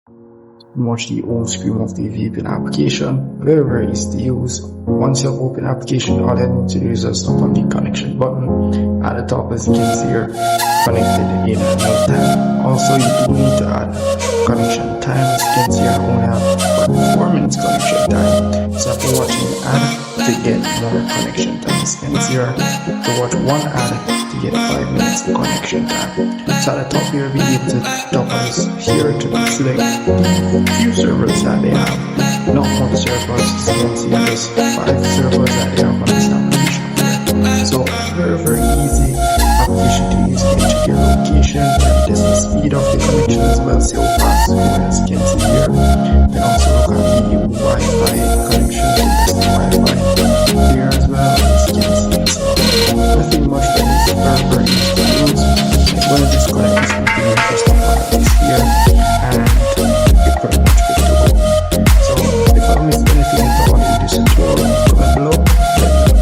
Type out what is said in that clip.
Watch the home screen of the VPN application. Very easy to use. Once you have open application, all you need to do is just tap on the connection button at the top. As you can see here, connected in and out. Also, you do need to add connection time. As you can see here, I only have 4 minutes connection time. So after watching an ad to get more connection time, as you can see here, to watch one ad to get 5 minutes connection time. So at the top here, be able to tap on this here to select few servers that they have. Not more servers, as you can see here, there's 5 servers that they have on this application. So very easy application to use. You can check your location, there's the speed of the connection as well, see how fast it is, as you can see here. Then also look at the Wi-Fi connection, there's the Wi-Fi here as well, as you can see. So nothing much, but it's very easy to use. I'm going to disconnect this computer, just tap on this here, and you're pretty much good to go. So if I missed anything at all in this tutorial, comment below, let me know.